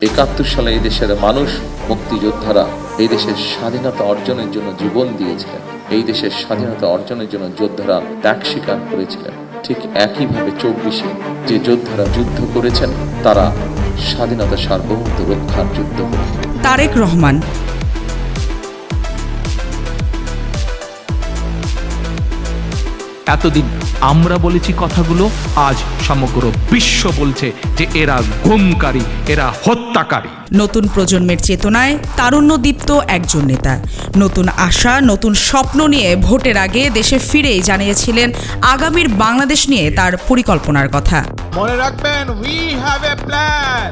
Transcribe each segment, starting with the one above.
71 সালে এই দেশের মানুষ, মুক্তিযোদ্ধারা এই দেশের স্বাধীনতা অর্জনের জন্য জীবন দিয়েছিলেন। এই দেশের স্বাধীনতা অর্জনের জন্য যোদ্ধারা ত্যাগ স্বীকার করেছিলেন। ঠিক একইভাবে 24-এ যে যোদ্ধারা যুদ্ধ করেছেন, তারা স্বাধীনতা সার্বভৌমত্ব রক্ষার যুদ্ধ করেছেন। তারেক রহমান। এতদিন আমরা বলেছি কথাগুলো, আজ সমগ্র বিশ্ব বলছে যে এরা গুমকারী, এরা হত্যাকারী। নতুন প্রজন্মের চেতনায় তারুণ্যদীপ্ত একজন নেতা, নতুন আশা, নতুন স্বপ্ন নিয়ে ভোটের আগে দেশে ফিরেই জানিয়েছিলেন আগামীর বাংলাদেশ নিয়ে তার পরিকল্পনার কথা। মনে রাখবেন, we have a plan.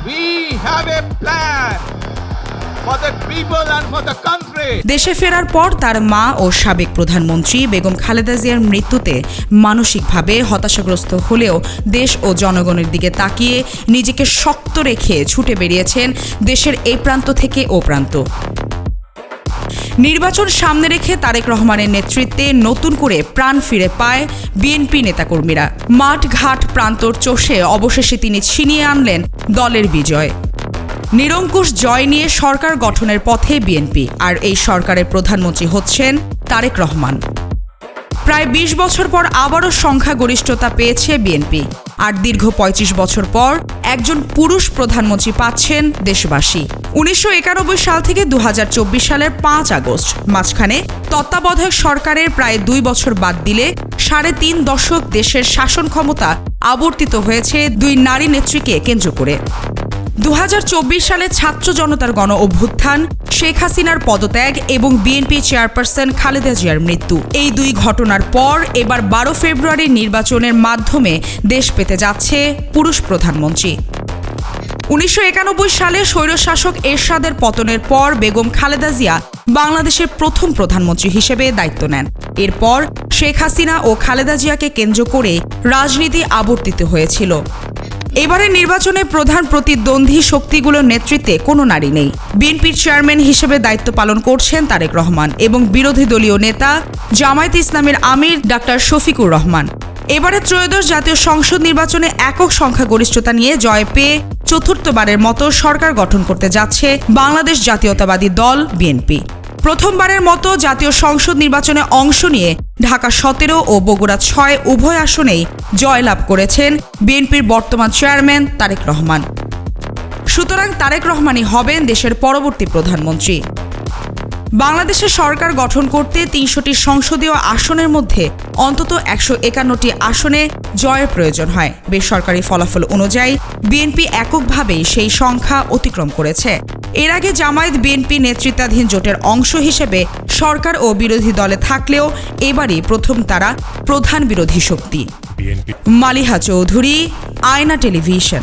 We have a plan for the people and for the country. দেশে ফেরার পর তার মা ও সাবেক প্রধানমন্ত্রী বেগম খালেদা জিয়ার মৃত্যুতে মানসিকভাবে হতাশাগ্রস্ত হলেও দেশ ও জনগণের দিকে তাকিয়ে নিজেকে শক্ত রেখে ছুটে বেরিয়েছেন দেশের এই প্রান্ত থেকে ও প্রান্ত। নির্বাচন সামনে রেখে তারেক রহমানের নেতৃত্বে নতুন করে প্রাণ ফিরে পায় বিএনপি নেতাকর্মীরা। মাঠ ঘাট প্রান্তর চষে অবশেষে তিনি ছিনিয়ে আনলেন দলের বিজয়। নিরঙ্কুশ জয় নিয়ে সরকার গঠনের পথে বিএনপি, আর এই সরকারের প্রধানমন্ত্রী হচ্ছেন তারেক রহমান। প্রায় 20 বছর পর আবারও সংখ্যাগরিষ্ঠতা পেয়েছে বিএনপি, আর দীর্ঘ 35 বছর পর একজন পুরুষ প্রধানমন্ত্রী পাচ্ছেন দেশবাসী। 1991 সাল থেকে 2024 সালের 5 আগস্ট, মাঝখানে তত্ত্বাবধায়ক সরকারের প্রায় 2 বছর বাদ দিলে 3.5 দশক দেশের শাসন ক্ষমতা আবর্তিত হয়েছে 2 নারী নেত্রীকে কেন্দ্র করে। 2024 সালে ছাত্র জনতার গণ অভ্যুত্থান, শেখ হাসিনার পদত্যাগ এবং বিএনপি চেয়ারপারসন খালেদা জিয়ার মৃত্যু, এই 2 ঘটনার পর এবার 12 ফেব্রুয়ারির নির্বাচনের মাধ্যমে দেশ পেতে যাচ্ছে পুরুষ প্রধানমন্ত্রী। 1991 সালে স্বৈরশাসক এরশাদের পতনের পর বেগম খালেদা জিয়া বাংলাদেশের প্রথম প্রধানমন্ত্রী হিসেবে দায়িত্ব নেন। এরপর শেখ হাসিনা ও খালেদা জিয়াকে কেন্দ্র করে রাজনীতি আবর্তিত হয়েছিল। এবারের নির্বাচনে প্রধান প্রতিদ্বন্দ্বী শক্তিগুলোর নেতৃত্বে কোনো নারী নেই। বিএনপির চেয়ারম্যান হিসেবে দায়িত্ব পালন করছেন তারেক রহমান এবং বিরোধী দলীয় নেতা জামায়াতে ইসলামের আমির ডাক্তার শফিকুর রহমান। এবারে ত্রয়োদশ জাতীয় সংসদ নির্বাচনে একক সংখ্যাগরিষ্ঠতা নিয়ে জয় পেয়ে চতুর্থবারের মতো সরকার গঠন করতে যাচ্ছে বাংলাদেশ জাতীয়তাবাদী দল বিএনপি। প্রথমবারের মতো জাতীয় সংসদ নির্বাচনে অংশ নিয়ে ঢাকা 17 ও বগুড়া 6 উভয় আসনেই জয়লাভ করেছেন বিএনপির বর্তমান চেয়ারম্যান তারেক রহমান। সুতরাং তারেক রহমানই হবেন দেশের পরবর্তী প্রধানমন্ত্রী। বাংলাদেশের সরকার গঠন করতে 300টি সংসদীয় আসনের মধ্যে অন্তত 151টি আসনে জয়ের প্রয়োজন হয়। বেসরকারি ফলাফল অনুযায়ী বিএনপি এককভাবেই সেই সংখ্যা অতিক্রম করেছে। এর আগে জামায়াত বিএনপি নেতৃত্বাধীন জোটের অংশ হিসেবে সরকার ও বিরোধী দলে থাকলেও এবারই প্রথম তারা প্রধান বিরোধী শক্তি। মালিহা চৌধুরী, আয়না টেলিভিশন।